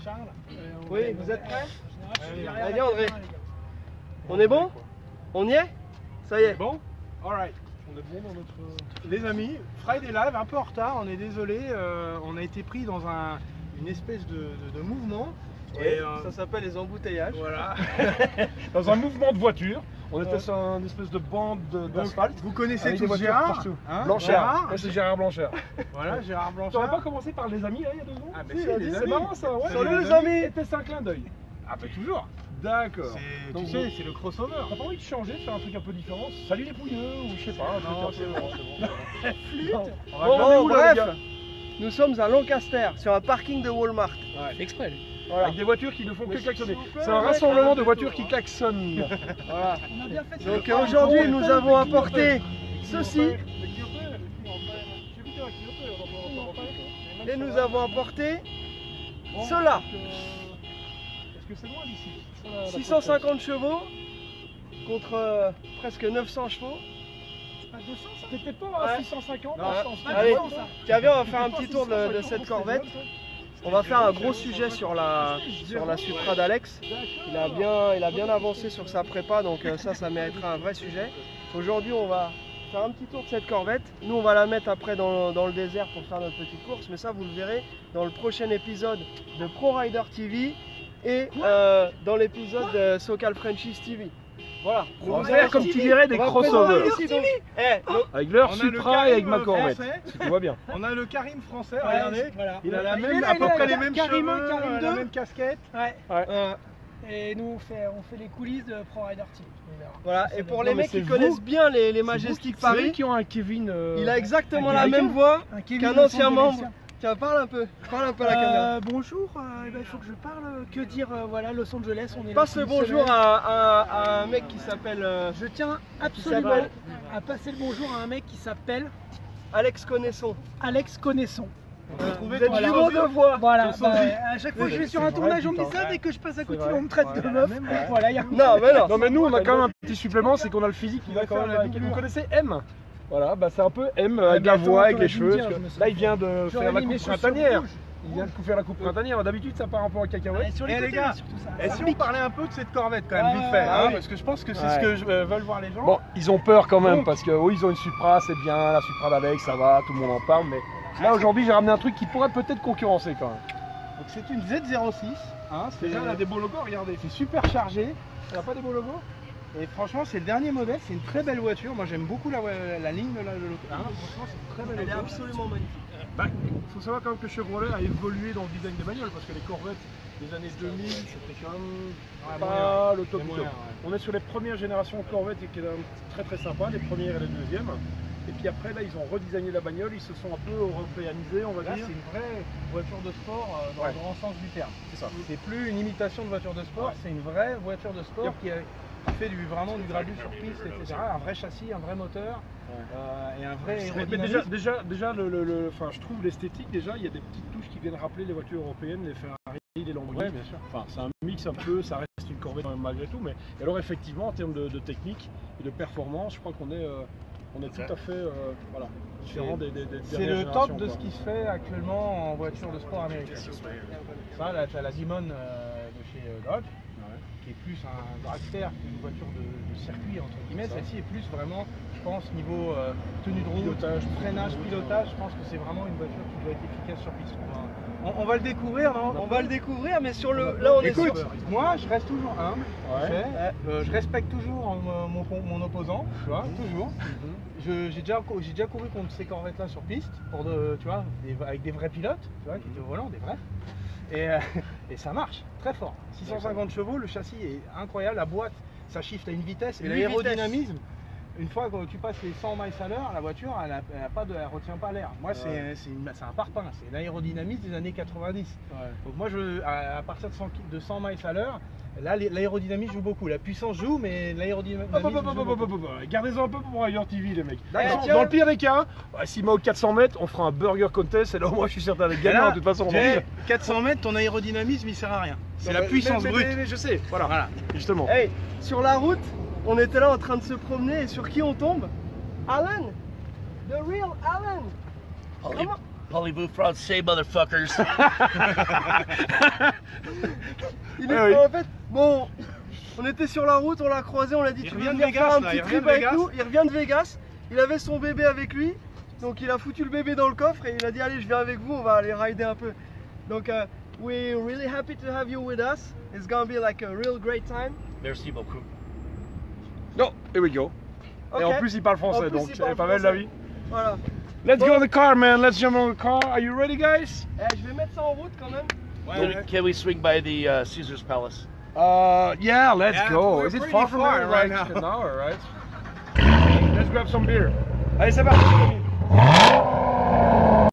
Charles. Oui, vous êtes prêts? Allez André. On est bon? On y est? Ça y est. Bon? Alright. On est bon dans notre... Les amis, Friday Live, un peu en retard, on est désolé. On a été pris dans une espèce de mouvement. Oui, et ça s'appelle les embouteillages. Voilà. Dans un mouvement de voiture. On était sur une espèce de bande d'asphalte. Vous connaissez tous Gérard, hein, Blanchard. Moi c'est Gérard Blanchard. Voilà, Gérard Blanchard. T'aurais pas commencé par les amis là il y a 2 ans? Ah, mais si, si, c'est marrant ça, ouais. Salut les amis. C'était un clin d'œil. Ah bah toujours. D'accord. Tu sais, c'est le crossover. T'as pas envie de changer, de faire un truc un peu différent? Salut les pouilleux, ou je sais pas. Non, c'est bon, c'est bon. Bon, bref, nous sommes à Lancaster, sur un parking de Walmart. Ouais. Exprès. Voilà. Avec des voitures qui ne font que klaxonner. C'est un rassemblement de voitures qui klaxonnent. Voilà. Donc aujourd'hui, nous avons apporté ceci. Et nous avons apporté cela. Est-ce que c'est loin d'ici? 650 chevaux contre presque 900 chevaux. T'étais pas à 650? Allez, tiens, viens, on va faire un petit tour de cette Corvette. On va faire un gros sujet sur la Supra d'Alex. Il a bien avancé sur sa prépa, donc ça méritera un vrai sujet. Aujourd'hui, on va faire un petit tour de cette Corvette. Nous, on va la mettre après dans le désert pour faire notre petite course, mais ça, vous le verrez dans le prochain épisode de Pro Rider TV et dans l'épisode de SoCal Franchise TV. Voilà. On va faire, comme tu dirais, des crossovers. Avec leur On a le Supra et avec ma Karim Corvette. français. Si tu vois bien. On a le Karim français, Ouais, regardez. voilà. Il a la Il même, est là, à peu il a près la les mêmes Karim 1, cheveux, Karim la 2. même casquette. Ouais. Ouais. Et nous on fait les coulisses de Pro Rider Team. Voilà. Et pour les Non, mais mecs qui c'est connaissent vous. bien les Majestic C'est eux Paris, qui ont un Kevin. il a exactement un la Kevin même voix Un Kevin qu'un Los ancien Angelesien. membre. Tiens, parle un peu à la caméra. Bonjour, il faut que je parle. Que dire, voilà, Los Angeles, on est là. Passe le depuis une bonjour semaine. à un mec qui s'appelle Je tiens absolument à passer le bonjour à un mec qui s'appelle Alex Connaisson. Alex Connaisson. Vous êtes Voilà. jumeaux de voix. Voilà, Sur son vie. à chaque fois que je vais sur un C'est tournage, vrai, on me dit putain. ça, dès que je passe à côté, vrai. on me traite de meuf. Voilà, il y a Non, mais non. Non mais nous on a quand même un petit supplément, c'est qu'on a le physique qui va quand même avec. Vous connaissez M? Voilà, bah c'est un peu M avec la voix, avec les cheveux. Là il vient de faire la coupe printanière. Il vient de faire la coupe printanière. D'habitude ça part un peu en cacahuète. sur Eh, les côtés, gars, surtout ça. Et si on parlait un peu de cette Corvette quand même, vite fait, ah hein, oui. parce que je pense que c'est Ouais. ce que veulent voir les gens. Bon, ils ont peur quand même Donc- parce que oui ils ont une Supra, c'est bien, la Supra d'Alex ça va, tout le monde en parle, mais là aujourd'hui j'ai ramené un truc qui pourrait peut-être concurrencer quand même. Donc c'est une Z06, hein, Déjà elle a des beaux logos, regardez. c'est super chargé. Elle a pas des beaux logos? Et franchement, c'est le dernier modèle, c'est une très belle voiture. Moi, j'aime beaucoup la ligne de l'auto. Hein, franchement, c'est une très belle Elle est voiture. absolument magnifique. Bah, il faut savoir quand même que Chevrolet a évolué dans le design des bagnoles parce que les Corvettes des années 2000 c'était quand même Ouais, pas le top C'est du moyen, top. ouais. On est sur les premières générations de Corvettes et qui est très très sympa, les premières et les deuxièmes. Et puis après là ils ont redesigné la bagnole, ils se sont un peu européanisés on va Là, dire. c'est une vraie voiture de sport dans Ouais. le grand sens du terme. C'est ça. C'est plus une imitation de voiture de sport, c'est une vraie voiture de sport qui fait vraiment du gradu sur piste, etc. Un vrai châssis, un vrai moteur et un vrai Mais aérodynamisme. déjà enfin, je trouve l'esthétique déjà, il y a des petites touches qui viennent rappeler les voitures européennes, les Ferrari, les Lamborghini. Ouais, bien sûr. Enfin, c'est un mix un peu, ça reste une Corvette quand même malgré tout, mais alors effectivement en termes de technique et de performance, je crois qu'on est tout à fait voilà, différent des C'est dernières le top générations, de quoi. ce qui se fait actuellement en voiture de sport américaine. Ça, là, tu as la Demon de chez Dodge, qui est plus un dragster qu'une voiture de circuit, entre guillemets. Celle-ci est plus vraiment, je pense, niveau tenue de route, Pilotage. freinage, pilotage. Je pense que c'est vraiment une voiture qui doit être efficace sur piste. On va le découvrir, non? On va le découvrir, mais sur le. Là, on est Écoute, sur. moi, je reste toujours humble. Ouais. tu sais. Je respecte toujours mon opposant, tu vois, toujours. J'ai déjà couru contre ces Corvettes-là sur piste, tu vois, avec des vrais pilotes, tu vois, qui étaient au volant, des vrais. Et ça marche très fort. 650 chevaux, le châssis est incroyable, la boîte, ça shift à une vitesse et 8 l'aérodynamisme. Une fois que tu passes les 100 miles à l'heure, la voiture, elle retient pas l'air. Moi, c'est un parpaing, c'est l'aérodynamisme des années 90. Donc moi, à partir de 100 miles à l'heure, là, l'aérodynamisme joue beaucoup. La puissance joue, mais l'aérodynamisme joue beaucoup. Gardez-en un peu pour Rider TV les mecs. D'accord. Dans le pire des cas, s'il m'a au 400 mètres, on fera un burger contest et là moi je suis certain d'être gagnant de toute façon. Jay, 400 mètres, ton aérodynamisme, il sert à rien. C'est la puissance brute. Mais je sais, voilà. Justement. Hey, sur la route, on était là en train de se promener et sur qui on tombe? Alan! The real Alan! Parlez-vous français, motherfuckers? En fait, bon, on était sur la route, on l'a croisé, on l'a dit tu viens de faire un petit trip avec nous. Il revient de Vegas, il avait son bébé avec lui, donc il a foutu le bébé dans le coffre et il a dit allez je viens avec vous, on va aller rider un peu. Donc we're really happy to have you with us. It's gonna be like a real great time. Merci beaucoup. No, here we go. Okay. Et en plus il parle français, donc c'est pas mal la vie. Voilà. Let's go in the car, man. Let's jump on the car. Are you ready, guys? Je vais mettre ça en route quand même. Can we swing by the Caesar's Palace? Yeah, let's go. we're Is it pretty far from far here? right Like now. an hour, right? Let's grab some beer. Allez, c'est parti.